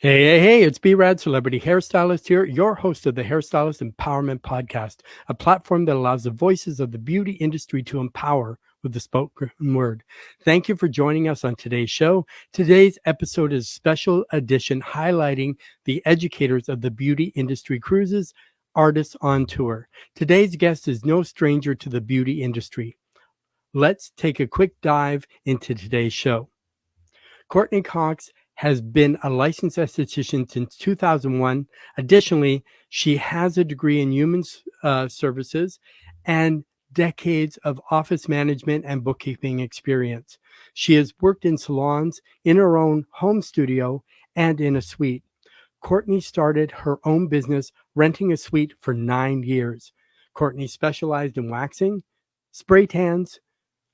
Hey, it's B-Rad, Celebrity Hairstylist here, your host of the Hairstylist Empowerment Podcast, a platform that allows the voices of the beauty industry to empower with the spoken word. Thank you for joining us on today's show. Today's episode is a special edition highlighting the educators of the beauty industry cruises, artists on tour. Today's guest is no stranger to the beauty industry. Let's take a quick dive into today's show. Cortney Cox has been a licensed esthetician since 2001. Additionally, she has a degree in human services and decades of office management and bookkeeping experience. She has worked in salons, in her own home studio, and in a suite. Cortney started her own business renting a suite for 9 years. Cortney specialized in waxing, spray tans,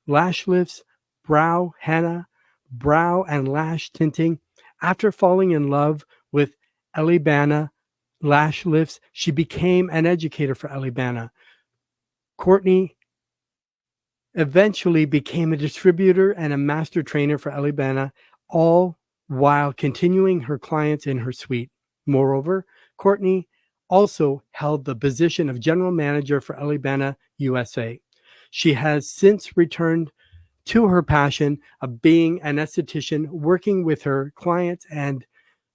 lash lifts, brow henna, brow and lash tinting. After falling in love with Elibana lash lifts, she became an educator for Elibana. Cortney eventually became a distributor and a master trainer for Elibana, all while continuing her clients in her suite. Moreover, Cortney also held the position of general manager for Elibana USA. She has since returned to her passion of being an esthetician, working with her clients and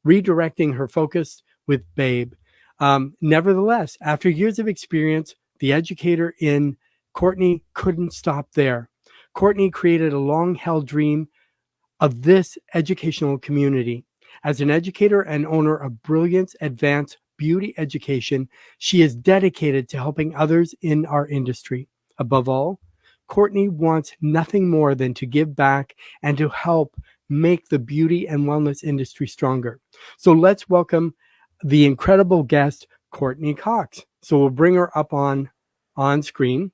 redirecting her focus with Babe. Nevertheless, after years of experience, the educator in Cortney couldn't stop there. Cortney created a long-held dream of this educational community. As an educator and owner of Brilliance Advanced Beauty Education, she is dedicated to helping others in our industry. Above all, Cortney wants nothing more than to give back and to help make the beauty and wellness industry stronger. So let's welcome the incredible guest, Cortney Cox. So we'll bring her up on screen.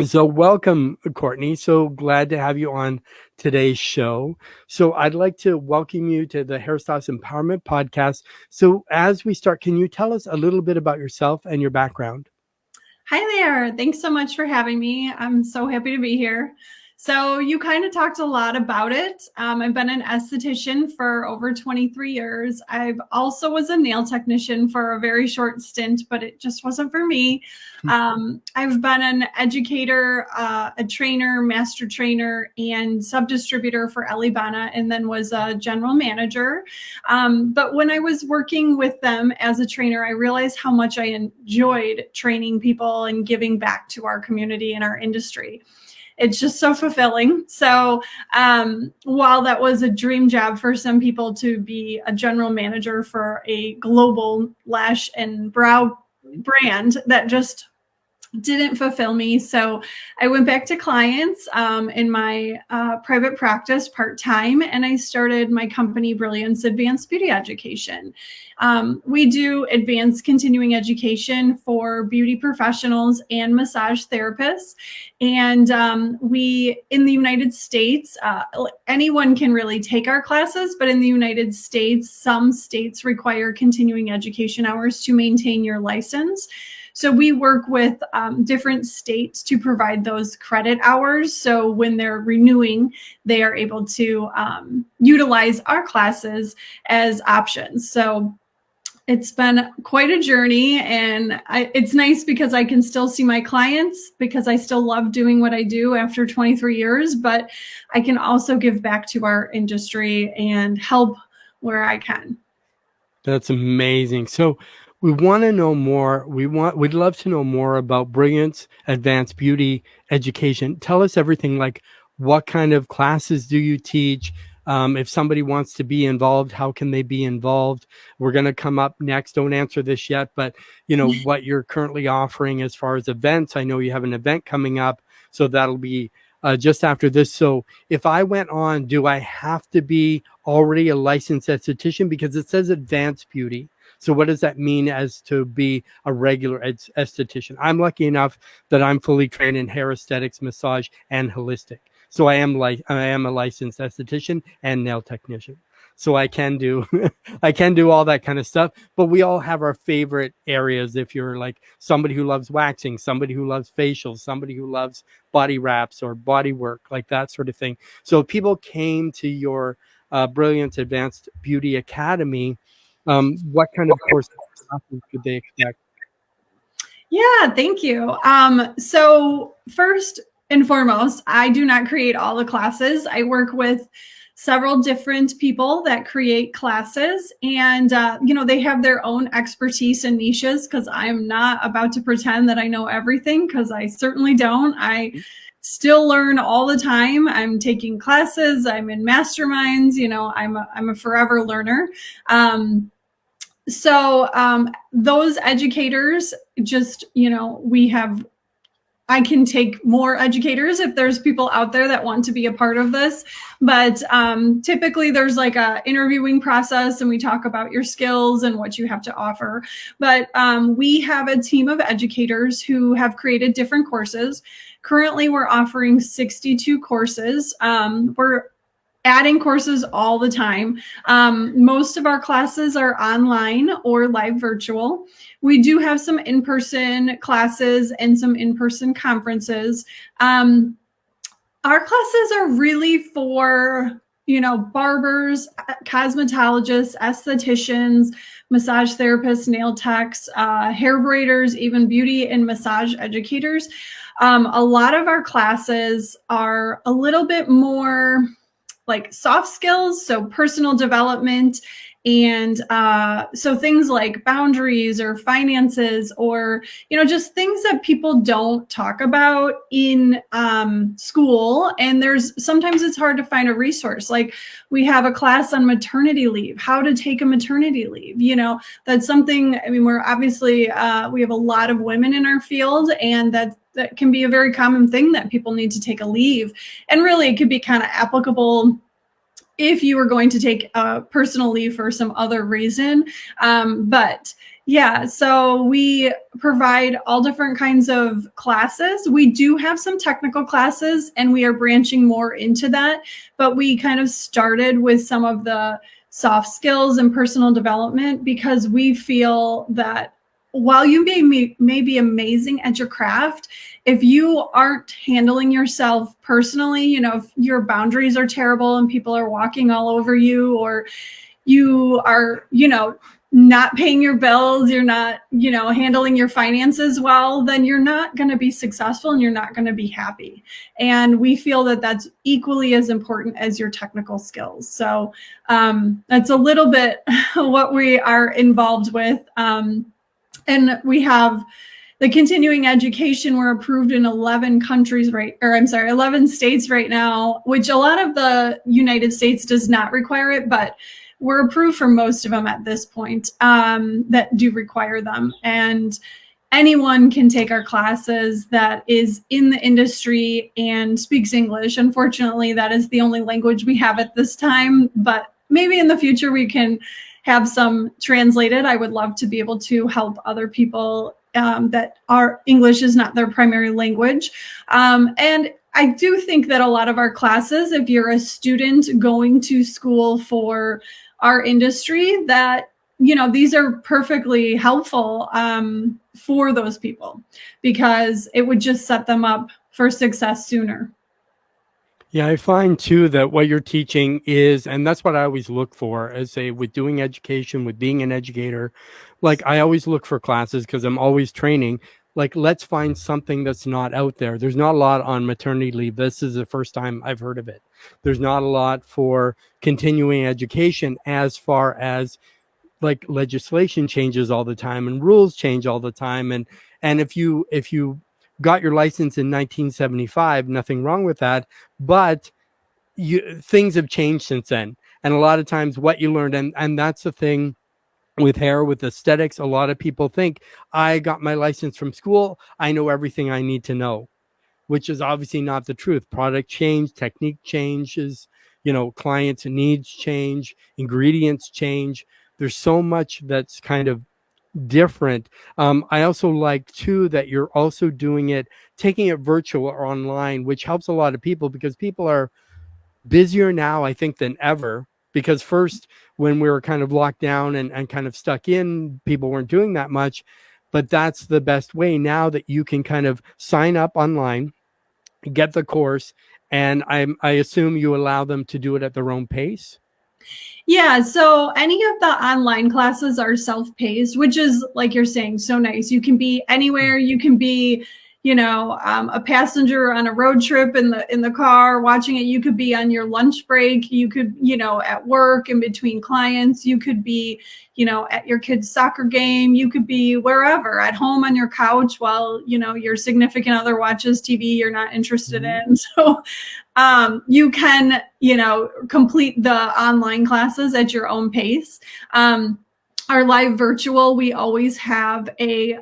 So welcome, Cortney. So glad to have you on today's show. So I'd like to welcome you to the Hairstylist Empowerment Podcast. So as we start, can you tell us a little bit about yourself and your background? Hi there. Thanks so much for having me. I'm so happy to be here. So you kind of talked a lot about it. I've been an esthetician for over 23 years. I've also was a nail technician for a very short stint, but it just wasn't for me. I've been an educator, a trainer, master trainer, and sub-distributor for Elibana, and then was a general manager. But when I was working with them as a trainer, I realized how much I enjoyed training people and giving back to our community and our industry. It's just so fulfilling. So while that was a dream job for some people to be a general manager for a global lash and brow brand, that just didn't fulfill me. So I went back to clients in my private practice part-time, and I started my company, Brilliance Advanced Beauty Education. We do advanced continuing education for beauty professionals and massage therapists. And we, in the United States, anyone can really take our classes, but in the United States, some states require continuing education hours to maintain your license. So we work with different states to provide those credit hours. So when they're renewing, they are able to utilize our classes as options. So it's been quite a journey, and it's nice because I can still see my clients because I still love doing what I do after 23 years, but I can also give back to our industry and help where I can. That's amazing. So we want to know more. We'd love to know more about Brilliance Advanced Beauty Education. Tell us everything, like what kind of classes do you teach? If somebody wants to be involved, how can they be involved? We're going to come up next. Don't answer this yet, but you know what you're currently offering as far as events. I know you have an event coming up, so that'll be just after this. So if I went on, do I have to be already a licensed esthetician? Because it says advanced beauty. So what does that mean as to be a regular esthetician? I'm lucky enough that I'm fully trained in hair aesthetics, massage, and holistic. So I am a licensed esthetician and nail technician. So I can do all that kind of stuff. But we all have our favorite areas. If you're like somebody who loves waxing, somebody who loves facials, somebody who loves body wraps or body work, like that sort of thing. So people came to your Brilliance Advanced Beauty Academy. What kind of courses could they expect? Yeah, thank you. So first and foremost, I do not create all the classes. I work with several different people that create classes, and they have their own expertise and niches, because I'm not about to pretend that I know everything, because I certainly don't. I still learn all the time. I'm taking classes, I'm in masterminds, I'm a forever learner. So those educators, just, I can take more educators if there's people out there that want to be a part of this. But typically there's like a interviewing process, and we talk about your skills and what you have to offer. But we have a team of educators who have created different courses. Currently, we're offering 62 courses. We're adding courses all the time. Most of our classes are online or live virtual. We do have some in-person classes and some in-person conferences. Our classes are really for, barbers, cosmetologists, estheticians, massage therapists, nail techs, hair braiders, even beauty and massage educators. A lot of our classes are a little bit more like soft skills, so personal development, and so things like boundaries or finances, or just things that people don't talk about in school. And sometimes it's hard to find a resource. Like, we have a class on maternity leave, how to take a maternity leave. That's something, we're obviously we have a lot of women in our field, and that can be a very common thing, that people need to take a leave. And really, it could be kind of applicable if you were going to take a personal leave for some other reason. But yeah, so we provide all different kinds of classes. We do have some technical classes, and we are branching more into that. But we kind of started with some of the soft skills and personal development, because we feel that while you may be amazing at your craft, if you aren't handling yourself personally, if your boundaries are terrible and people are walking all over you, or you are, not paying your bills, you're not, handling your finances well, then you're not going to be successful, and you're not going to be happy. And we feel that that's equally as important as your technical skills. So that's a little bit what we are involved with. And we have the continuing education. We're approved in 11 states right now, which a lot of the United States does not require it, but we're approved for most of them at this point that do require them. And anyone can take our classes that is in the industry and speaks English. Unfortunately, that is the only language we have at this time, but maybe in the future we can have some translated. I would love to be able to help other people that our English is not their primary language. And I do think that a lot of our classes, if you're a student going to school for our industry, that, these are perfectly helpful for those people, because it would just set them up for success sooner. Yeah, I find too that what you're teaching is, and that's what I always look for as with doing education, with being an educator. Like, I always look for classes, because I'm always training. Like, let's find something that's not out there. There's not a lot on maternity leave. This is the first time I've heard of it. There's not a lot for continuing education, as far as like legislation changes all the time and rules change all the time. And if you got your license in 1975, nothing wrong with that, but things have changed since then. And a lot of times what you learned, and that's the thing with hair, with aesthetics, a lot of people think, I got my license from school, I know everything I need to know, which is obviously not the truth. Product change, technique changes, clients' needs change, ingredients change. There's so much that's kind of different. I also like too that you're also taking it virtual or online, which helps a lot of people, because people are busier now, I think, than ever. Because first, when we were kind of locked down and kind of stuck in, people weren't doing that much. But that's the best way now, that you can kind of sign up online, get the course, and I assume you allow them to do it at their own pace. Yeah, so any of the online classes are self-paced, which is, like you're saying, so nice. You can be anywhere. You can be, a passenger on a road trip in the car watching it. You could be on your lunch break. You could, at work in between clients. You could be, at your kid's soccer game. You could be wherever, at home on your couch while, your significant other watches TV you're not interested in. So you can, complete the online classes at your own pace. Our live virtual, we always have a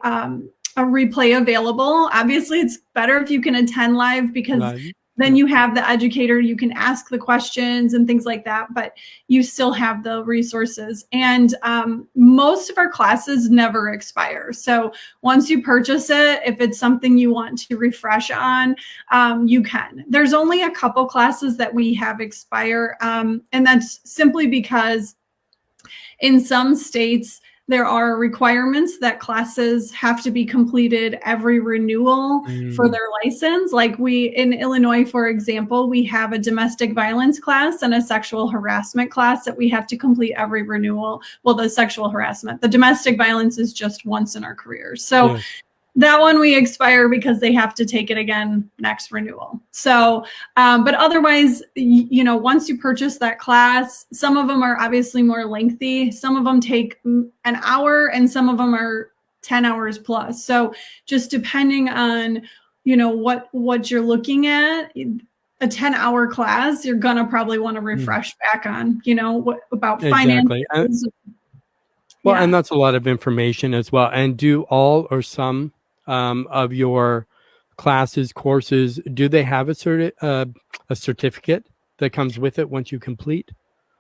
replay available. Obviously, it's better if you can attend live because then you have the educator, you can ask the questions and things like that, but you still have the resources. And most of our classes never expire. So once you purchase it, if it's something you want to refresh on, you can. There's only a couple classes that we have expire, and that's simply because in some states, there are requirements that classes have to be completed every renewal for their license. Like in Illinois, for example, we have a domestic violence class and a sexual harassment class that we have to complete every renewal. Well, the sexual harassment, the domestic violence is just once in our career. So that one we expire because they have to take it again next renewal. So, but otherwise, once you purchase that class, some of them are obviously more lengthy. Some of them take an hour and some of them are 10 hours plus. So just depending on, what you're looking at, a 10-hour class, you're going to probably want to refresh back on, about finances. Well, and that's a lot of information as well. And do all or some of your classes, courses, do they have a certificate that comes with it once you complete?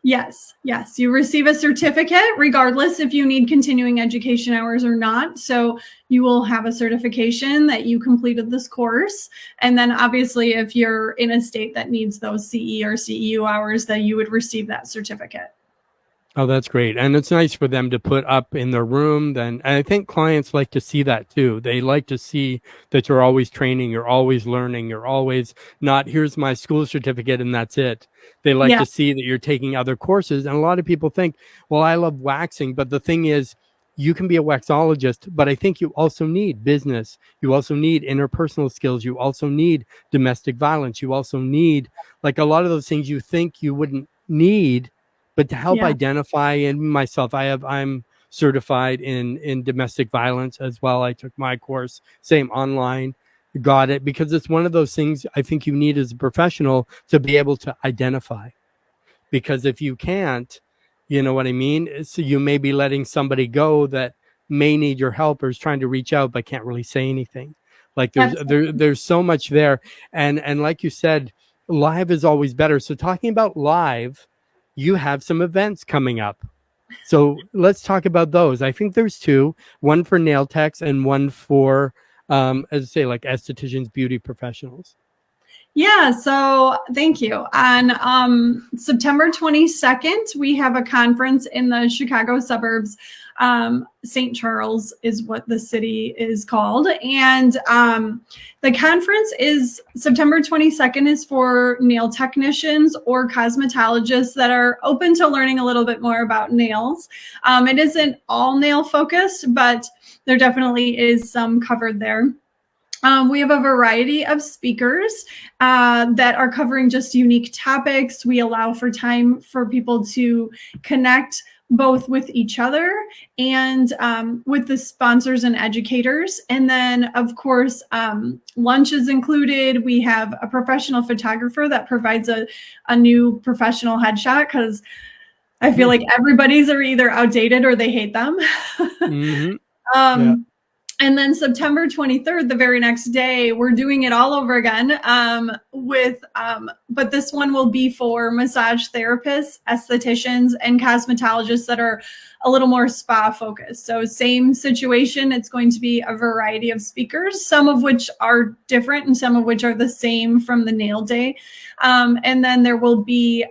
Yes. You receive a certificate regardless if you need continuing education hours or not. So you will have a certification that you completed this course. And then obviously if you're in a state that needs those CE or CEU hours, then you would receive that certificate. Oh, that's great. And it's nice for them to put up in their room. And I think clients like to see that too. They like to see that you're always training, you're always learning, you're always not, here's my school certificate and that's it. They like to see that you're taking other courses. And a lot of people think, well, I love waxing. But the thing is, you can be a waxologist, but I think you also need business. You also need interpersonal skills. You also need domestic violence. You also need, like, a lot of those things you think you wouldn't need. But to help identify, and myself, I'm certified in domestic violence as well. I took my course, same online, got it, because it's one of those things I think you need as a professional to be able to identify. Because if you can't, you know what I mean? So you may be letting somebody go that may need your help or is trying to reach out but can't really say anything. Like there's so much there. And like you said, live is always better. So talking about live, you have some events coming up. So let's talk about those. I think there's two, one for nail techs and one for, as I say, like estheticians, beauty professionals. Yeah, so thank you. On September 22nd, we have a conference in the Chicago suburbs. St. Charles is what the city is called. And the conference is September 22nd is for nail technicians or cosmetologists that are open to learning a little bit more about nails. It isn't all nail focused, but there definitely is some covered there. We have a variety of speakers that are covering just unique topics. We allow for time for people to connect both with each other and with the sponsors and educators. And then, of course, lunch is included. We have a professional photographer that provides a new professional headshot because I feel like everybody's are either outdated or they hate them. And then September 23rd, the very next day, we're doing it all over again but this one will be for massage therapists, estheticians, and cosmetologists that are a little more spa focused. So same situation, it's going to be a variety of speakers, some of which are different and some of which are the same from the nail day. And then there will be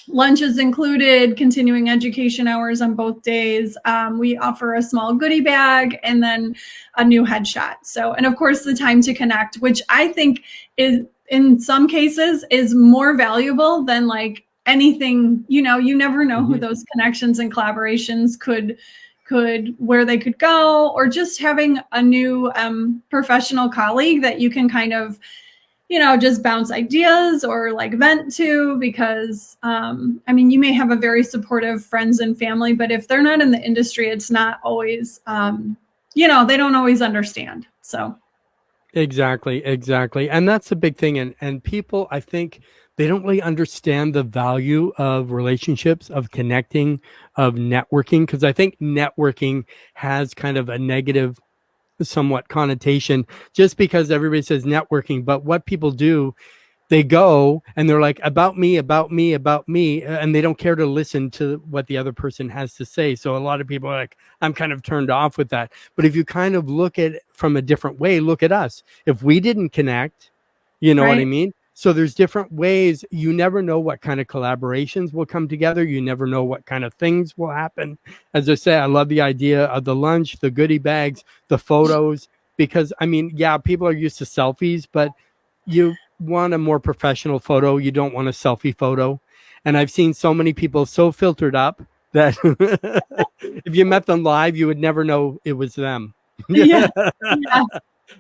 lunch is included, continuing education hours on both days. We offer a small goodie bag and then a new headshot. So, and of course the time to connect, which I think is in some cases is more valuable than like anything, you know, you never know who Mhm. those connections and collaborations could where they could go, or just having a new professional colleague that you can kind of, you know, just bounce ideas or like vent to, because I mean, you may have a very supportive friends and family, but if they're not in the industry, it's not always, you know, they don't always understand. So Exactly, exactly. And that's the big thing. And people, I think they don't really understand the value of relationships, of connecting, of networking, because I think networking has kind of a negative somewhat connotation just because everybody says networking. But what people do, they go and they're like, about me, about me, about me, and they don't care to listen to what the other person has to say. So a lot of people are like, I'm kind of turned off with that. But if you kind of look at it from a different way, look at us. If we didn't connect, you know what I right. mean? So there's different ways. You never know what kind of collaborations will come together. You never know what kind of things will happen. As I say, I love the idea of the lunch, the goodie bags, the photos, because I mean, yeah, people are used to selfies, but you want a more professional photo. You don't want a selfie photo. And I've seen so many people so filtered up that if you met them live, you would never know it was them. Yeah, yeah,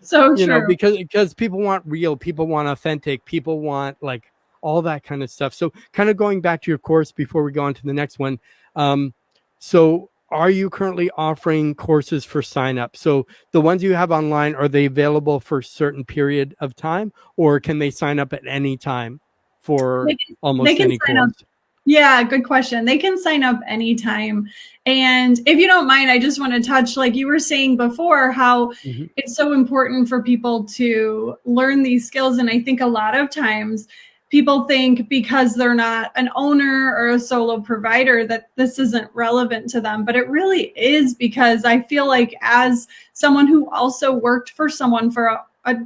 so You know, true. because people want real, people want authentic, people want like all that kind of stuff. So kind of going back to your course before we go on to the next one. Um, so are you currently offering courses for sign up? So the ones you have online, are they available for a certain period of time, or can they sign up at any time for They almost can any sign up. course? Yeah, good question. They can sign up anytime. And if you don't mind, I just want to touch, like you were saying before, how Mhm. it's so important for people to learn these skills. And I think a lot of times people think because they're not an owner or a solo provider that this isn't relevant to them. But it really is, because I feel like as someone who also worked for someone for a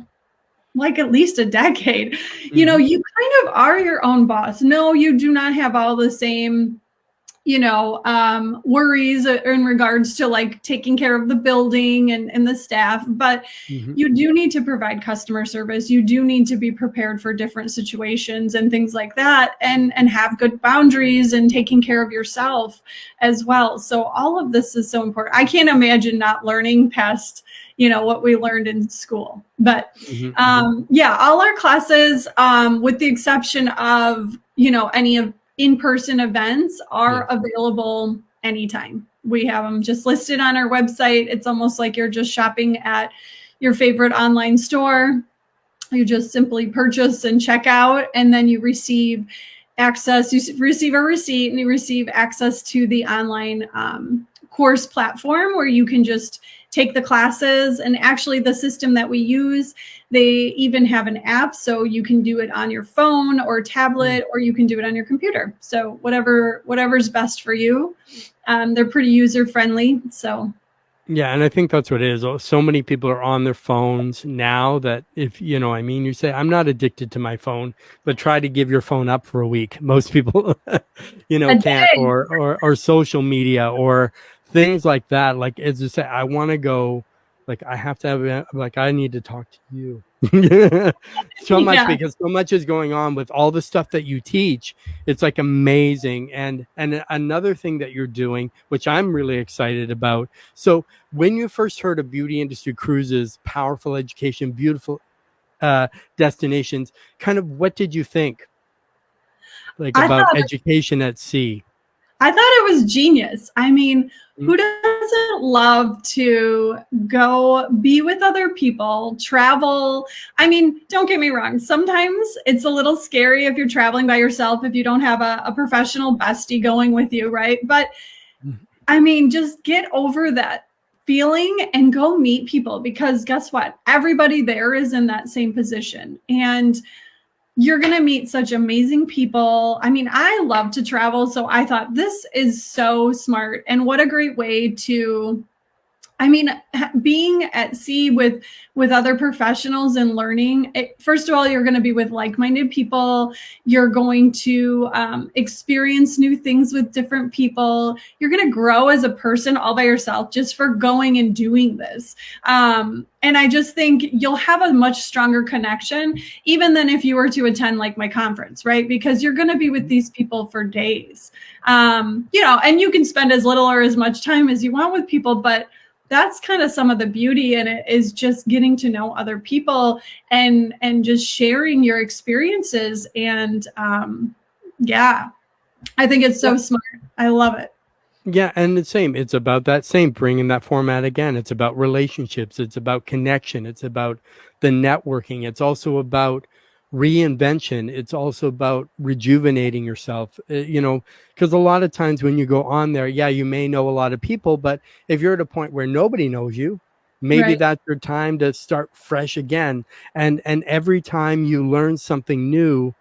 like at least a decade, you know, Mhm. you kind of are your own boss. No, you do not have all the same, you know, worries in regards to like taking care of the building and the staff, but Mhm. you do need to provide customer service. You do need to be prepared for different situations and things like that, and have good boundaries and taking care of yourself as well. So all of this is so important. I can't imagine not learning past, you know, what we learned in school. But Mhm. Mhm. yeah, all our classes, with the exception of, you know, any of in-person events, are Yes. available anytime. We have them just listed on our website. It's almost like you're just shopping at your favorite online store. You just simply purchase and check out, and then you receive access. You receive a receipt, and you receive access to the online course platform where you can just take the classes. And actually, the system that we use, they even have an app, so you can do it on your phone or Mm. tablet, or you can do it on your computer. So whatever's best for you. They're pretty user friendly. So Yeah, and I think that's what it is. So many people are on their phones now that if you know, I mean, you say I'm not addicted to my phone, but try to give your phone up for a week. Most people, you know, a can't, day. or social media or things like that. Like as you say, I want to go. Like I have to have. Like I need to talk to you. So much Yeah. because so much is going on with all the stuff that you teach. It's like amazing. And another thing that you're doing, which I'm really excited about. So when you first heard of beauty industry cruises, powerful education, beautiful uh, destinations, kind of what did you think like I about thought education at sea? I thought it was genius. I mean, Mm. who doesn't love to go be with other people, travel? I mean, don't get me wrong. Sometimes it's a little scary if you're traveling by yourself, if you don't have a professional bestie going with you, right? But I mean, just get over that feeling and go meet people, because guess what? Everybody there is in that same position. And you're going to meet such amazing people. I mean, I love to travel. So I thought this is so smart. And what a great way to I mean, being at sea with other professionals and learning, first of all, you're going to be with like-minded people. You're going to experience new things with different people. You're going to grow as a person all by yourself just for going and doing this. And I just think you'll have a much stronger connection, even than if you were to attend like my conference, right? Because you're going to be with these people for days, you know, and you can spend as little or as much time as you want with people, but that's kind of some of the beauty in it, is just getting to know other people and just sharing your experiences. And yeah, I think it's so smart. I love it. Yeah, and the same. It's about that same, bringing that format again. It's about relationships. It's about connection. It's about the networking. It's also about reinvention. It's also about rejuvenating yourself. You know, because a lot of times when you go on there, yeah, you may know a lot of people, but if you're at a point where nobody knows you, maybe Right. that's your time to start fresh again. And every time you learn something new,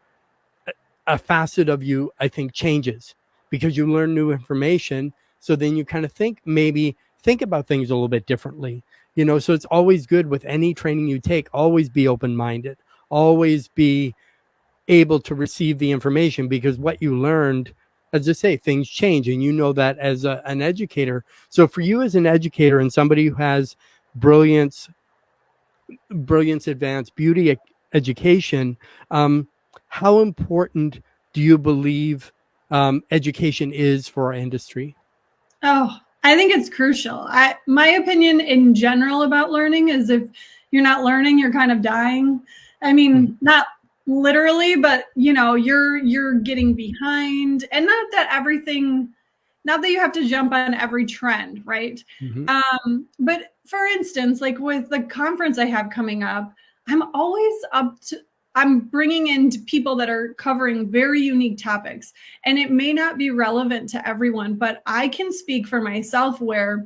a facet of you, I think, changes because you learn new information. So then you kind of maybe think about things a little bit differently, you know. So it's always good with any training you take, always be open-minded, always be able to receive the information, because what you learned, as I say, things change, and you know that as an educator. So for you as an educator and somebody who has brilliance, advanced beauty education, how important do you believe education is for our industry? Oh, I think it's crucial. My opinion in general about learning is, if you're not learning, you're kind of dying. I mean, not literally, but you know, you're getting behind. And not that you have to jump on every trend, right? Mm-hmm. But for instance, like with the conference I have coming up, I'm always up to I'm bringing in people that are covering very unique topics, and it may not be relevant to everyone, but I can speak for myself where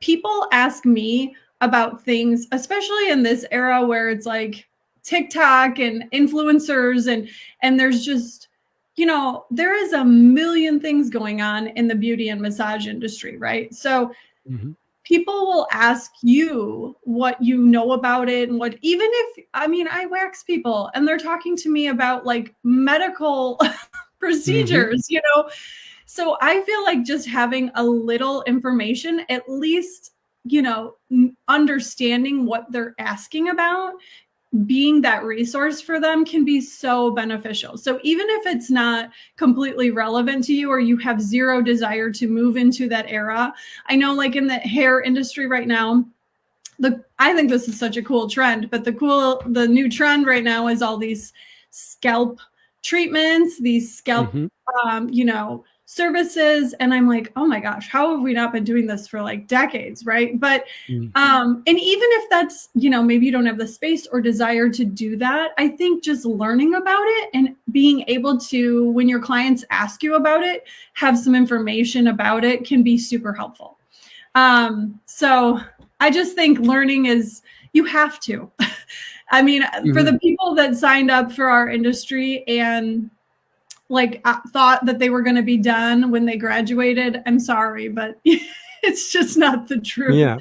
people ask me about things, especially in this era where it's like TikTok and influencers, and there's just, you know, there is a million things going on in the beauty and massage industry, right? So Mm-hmm. people will ask you what you know about it, and what, even if, I mean, I wax people and they're talking to me about like medical Mm-hmm. procedures, you know. So I feel like just having a little information, at least, you know, understanding what they're asking about, being that resource for them, can be so beneficial. So even if it's not completely relevant to you, or you have zero desire to move into that era, I know like in the hair industry right now, I think this is such a cool trend, but the new trend right now is all these scalp treatments, these scalp, Mm-hmm. you know, services. And I'm like, oh my gosh, how have we not been doing this for like decades, right? But and even if that's, you know, maybe you don't have the space or desire to do that, I think just learning about it and being able to, when your clients ask you about it, have some information about it, can be super helpful. So I just think learning is, you have to. I mean, for Mm-hmm. the people that signed up for our industry and like thought that they were going to be done when they graduated, I'm sorry, but it's just not the truth. Yeah.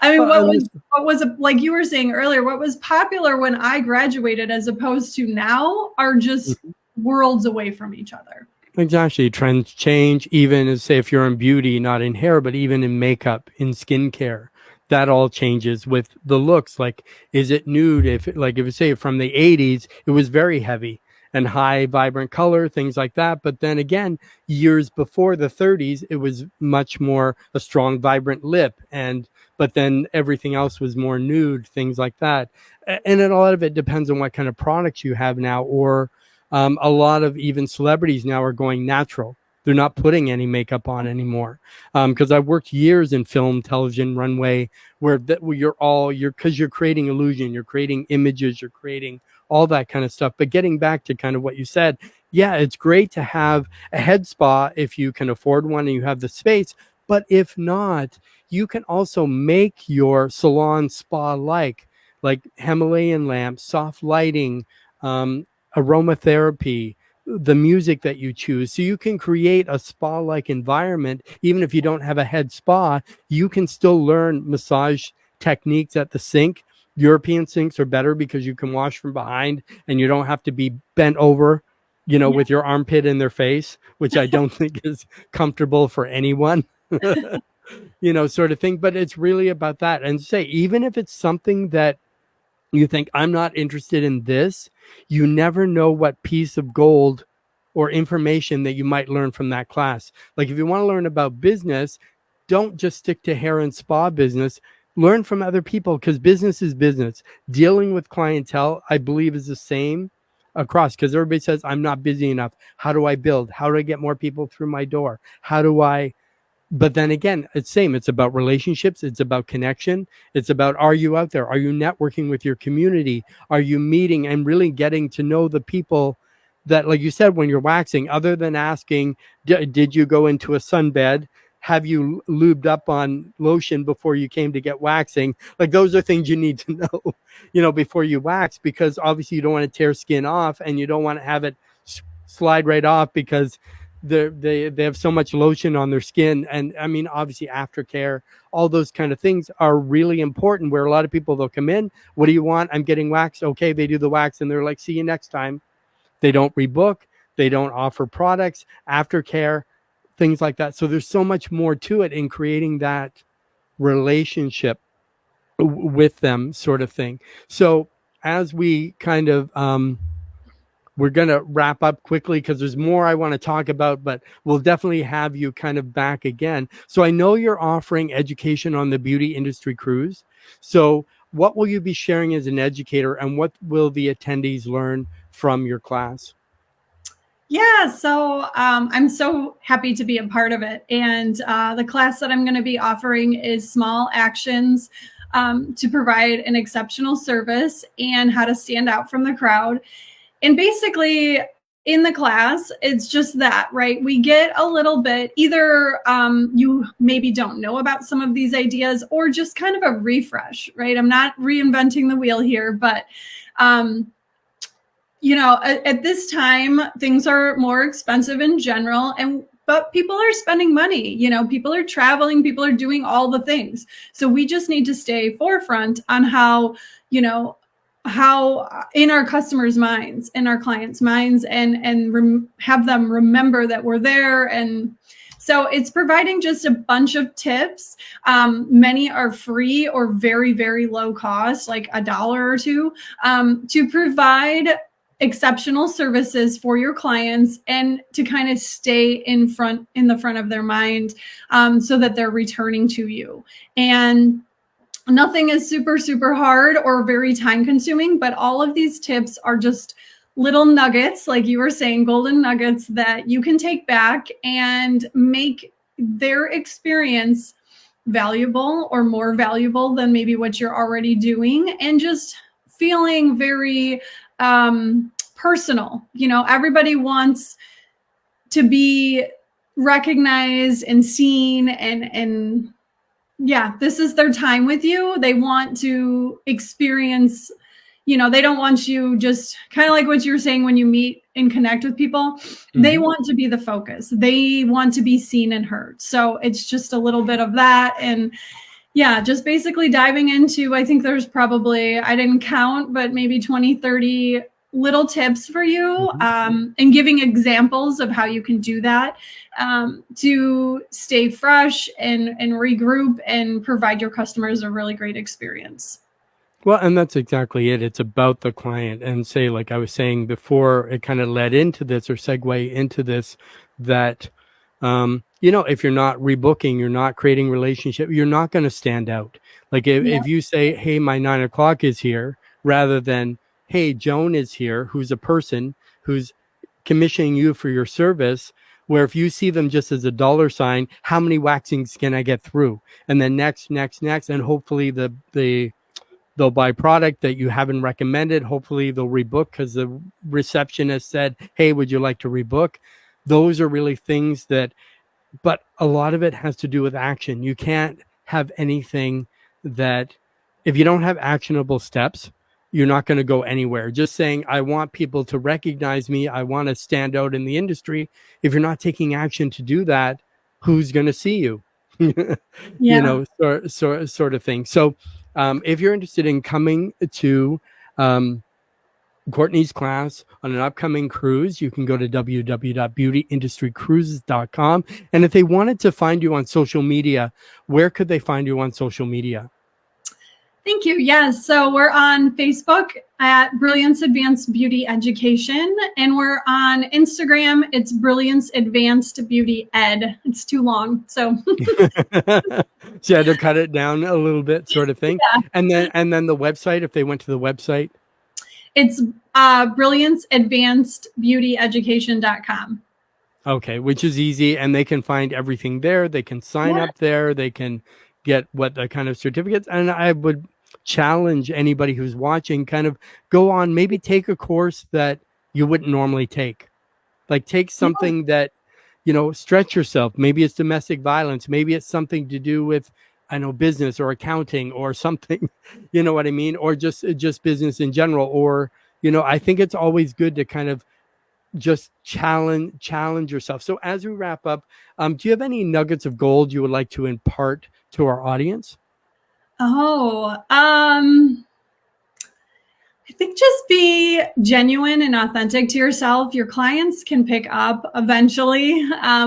I mean, Well, what was like you were saying earlier, what was popular when I graduated as opposed to now are just worlds away from each other. exactly. Trends change, even as say if you're in beauty, not in hair, but even in makeup, in skincare, that all changes with the looks. Like, is it nude? If you say from the 80s, it was very heavy and high, vibrant color, things like that. But then again, years before the 30s, it was much more a strong, vibrant lip, but then everything else was more nude, things like that. And a lot of it depends on what kind of products you have now, or a lot of even celebrities now are going natural. They're not putting any makeup on anymore. Because I've worked years in film, television, runway, where because you're creating illusion, you're creating images, you're creating all that kind of stuff. But getting back to kind of what you said, yeah, it's great to have a head spa if you can afford one and you have the space. But if not, you can also make your salon spa like Himalayan lamps, soft lighting, aromatherapy, the music that you choose. So you can create a spa-like environment. Even if you don't have a head spa, you can still learn massage techniques at the sink. European sinks are better because you can wash from behind and you don't have to be bent over, Yeah. with your armpit in their face, which I don't think is comfortable for anyone. Sort of thing. But it's really about that. And say, even if it's something that you think, I'm not interested in this, you never know what piece of gold or information that you might learn from that class. Like if you want to learn about business, don't just stick to hair and spa business. Learn from other people, because business is business. Dealing with clientele, I believe, is the same across, because everybody says, I'm not busy enough. How do I build? How do I get more people through my door? How do I But then again, it's same. It's about relationships. It's about connection. It's about, are you out there? Are you networking with your community? Are you meeting and really getting to know the people that, like you said, when you're waxing, other than asking, did you go into a sunbed? Have you lubed up on lotion before you came to get waxing? Like those are things you need to know, before you wax, because obviously you don't want to tear skin off and you don't want to have it slide right off because they have so much lotion on their skin. And I mean, obviously aftercare, all those kind of things are really important, where a lot of people, they'll come in, what do you want? I'm getting waxed. Okay, they do the wax and they're like, see you next time. They don't rebook, they don't offer products, aftercare, things like that. So there's so much more to it in creating that relationship with them, sort of thing. So as we kind of we're going to wrap up quickly, because there's more I want to talk about, but we'll definitely have you kind of back again. So I know you're offering education on the beauty industry cruise. So what will you be sharing as an educator, and what will the attendees learn from your class? Yeah, so I'm so happy to be a part of it. And the class that I'm going to be offering is small actions to provide an exceptional service and how to stand out from the crowd. And basically, in the class, it's just that, right? We get a little bit, either you maybe don't know about some of these ideas, or just kind of a refresh, right? I'm not reinventing the wheel here, but at this time, things are more expensive in general, but people are spending money, people are traveling, people are doing all the things. So we just need to stay forefront on how in our customers' minds, in our clients' minds, and have them remember that we're there. And so it's providing just a bunch of tips. Many are free or very, very low cost, like $1 or $2, to provide exceptional services for your clients and to kind of stay in the front of their mind, so that they're returning to you. And nothing is super, super hard or very time consuming, but all of these tips are just little nuggets, like you were saying, golden nuggets that you can take back and make their experience valuable, or more valuable than maybe what you're already doing, and just feeling very personal. Everybody wants to be recognized and seen, and yeah, this is their time with you. They want to experience, they don't want you just kind of like what you were saying, when you meet and connect with people, they want to be the focus. They want to be seen and heard. So it's just a little bit of that. And yeah, just basically diving into, I think there's probably, I didn't count, but maybe 20, 30 little tips for you, and giving examples of how you can do that, to stay fresh and regroup and provide your customers a really great experience. Well, and that's exactly it. It's about the client. And say, like I was saying before, it kind of led into this, or segue into this, that, if you're not rebooking, you're not creating relationship, you're not going to stand out. Like if you say, hey, my 9 o'clock is here, rather than, hey, Joan is here, who's a person who's commissioning you for your service, where if you see them just as a dollar sign, how many waxings can I get through? And then next, and hopefully they'll buy product that you haven't recommended. Hopefully they'll rebook because the receptionist said, hey, would you like to rebook? Those are really things but a lot of it has to do with action. You can't have anything that, if you don't have actionable steps, you're not going to go anywhere. Just saying, I want people to recognize me. I want to stand out in the industry. If you're not taking action to do that, who's going to see you? Yeah. Sort of thing. So if you're interested in coming to Cortney's class on an upcoming cruise, you can go to www.beautyindustrycruises.com. And if they wanted to find you on social media, where could they find you on social media? Thank you. Yes. So we're on Facebook at Brilliance Advanced Beauty Education, and we're on Instagram. It's Brilliance Advanced Beauty Ed. It's too long. So So you had to cut it down a little bit, sort of thing. Yeah. And then the website, if they went to the website, it's brillianceadvancedbeautyeducation.com. Okay, which is easy, and they can find everything there. They can sign up there. They can get what the kind of certificates. And I would challenge anybody who's watching, kind of go on, maybe take a course that you wouldn't normally take. Like take something that, stretch yourself. Maybe it's domestic violence. Maybe it's something to do with, business or accounting or something, you know what I mean? Or just business in general. Or, I think it's always good to kind of just challenge yourself. So as we wrap up, do you have any nuggets of gold you would like to impart to our audience? I think just be genuine and authentic to yourself. Your clients can pick up eventually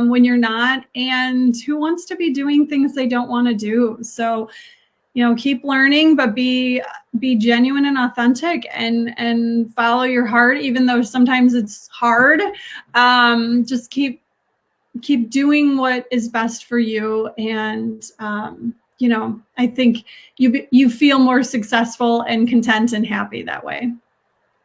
when you're not, and who wants to be doing things they don't want to do? So, keep learning, but be genuine and authentic, and follow your heart, even though sometimes it's hard. Just keep doing what is best for you, and I think you feel more successful and content and happy that way.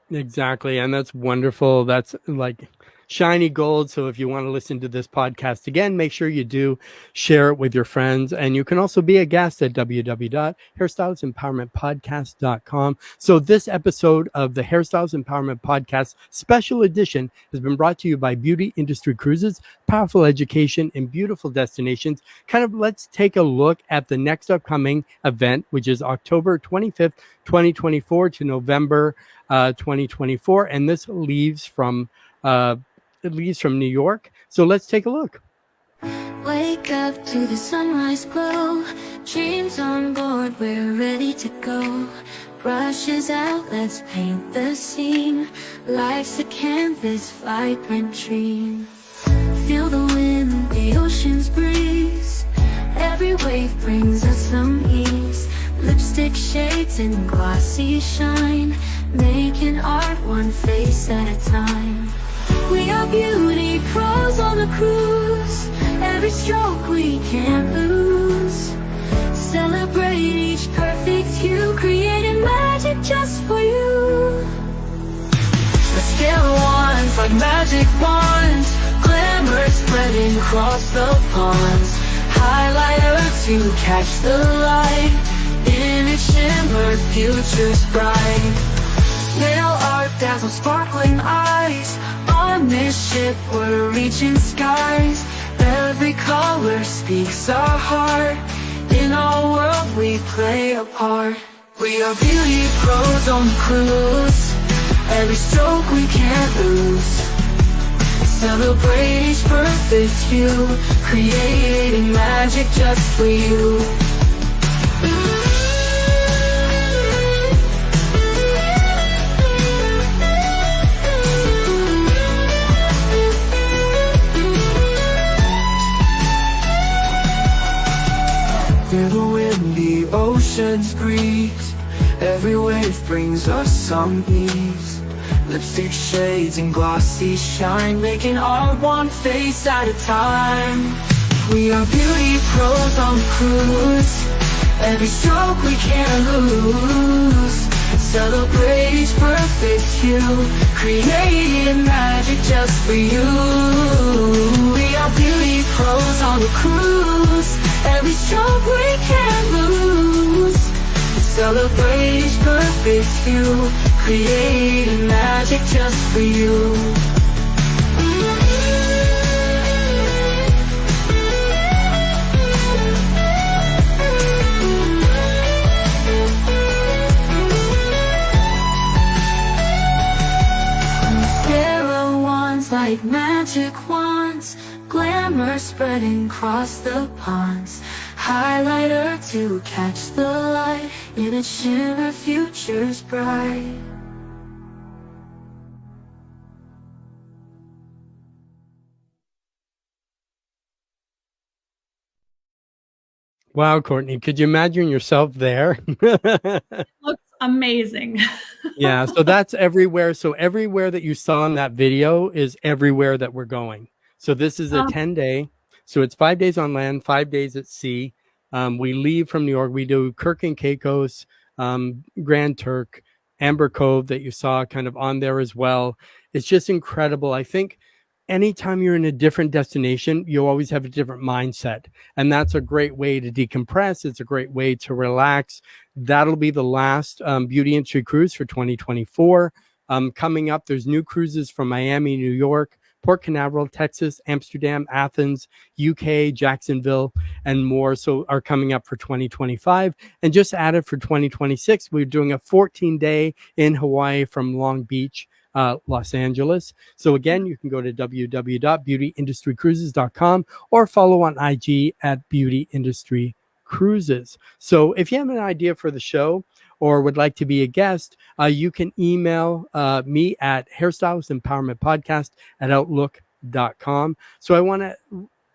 Exactly. And that's wonderful. That's like shiny gold. So if you want to listen to this podcast again, make sure you do share it with your friends. And you can also be a guest at www.hairstylesempowermentpodcast.com. So this episode of the Hairstyles Empowerment Podcast Special Edition has been brought to you by Beauty Industry Cruises, powerful education in beautiful destinations. Kind of let's take a look at the next upcoming event, which is October 25th, 2024 to November 2024. And this leaves from New York. So let's take a look. Wake up to the sunrise glow. Dreams on board, we're ready to go. Brushes out, let's paint the scene. Life's a canvas, vibrant dream. Feel the wind, the ocean's breeze. Every wave brings us some ease. Lipstick shades and glossy shine, making art one face at a time. We are beauty pros on the cruise. Every stroke we can't lose. Celebrate each perfect hue, creating magic just for you. The scale wands like magic wands, glamour spreading across the ponds. Highlighter to catch the light, in its shimmer, future's bright. Nail art dazzles sparkling eyes. On this ship we're reaching skies. Every color speaks our heart. In our world we play a part. We are beauty pros on the cruise. Every stroke we can't lose. Celebrate each perfect hue, creating magic just for you. Feel the wind, the ocean's breeze. Every wave brings us some ease. Lipstick shades and glossy shine, making art one face at a time. We are beauty pros on the cruise. Every stroke we can't lose. Celebrate each perfect hue, creating magic just for you. We are beauty pros on the cruise. Every stroke we can't lose. Celebrate each perfect hue, creating magic just for you. spreading across the ponds. Highlighter to catch the light, in a shimmer, future's bright. Wow, Courtney, could you imagine yourself there? Looks amazing. Yeah, so that's everywhere. So everywhere that you saw in that video is everywhere that we're going. So this is a 10-day. So it's 5 days on land, 5 days at sea. We leave from New York. We do Kirk and Caicos, Grand Turk, Amber Cove that you saw kind of on there as well. It's just incredible. I think anytime you're in a different destination, you always have a different mindset. And that's a great way to decompress. It's a great way to relax. That'll be the last Beauty Industry Cruise for 2024. Coming up, there's new cruises from Miami, New York, Port Canaveral, Texas, Amsterdam, Athens, UK, Jacksonville, and more. So are coming up for 2025. And just added for 2026, we're doing a 14-day in Hawaii from Long Beach, Los Angeles. So again, you can go to www.beautyindustrycruises.com or follow on IG at Beauty Industry Cruises. So if you have an idea for the show or would like to be a guest, you can email me at hairstylistempowermentpodcast@outlook.com. So I want to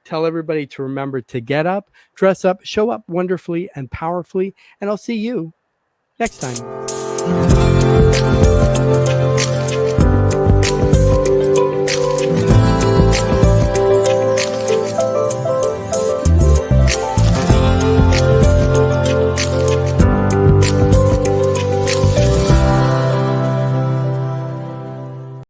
tell everybody to remember to get up, dress up, show up wonderfully and powerfully, and I'll see you next time.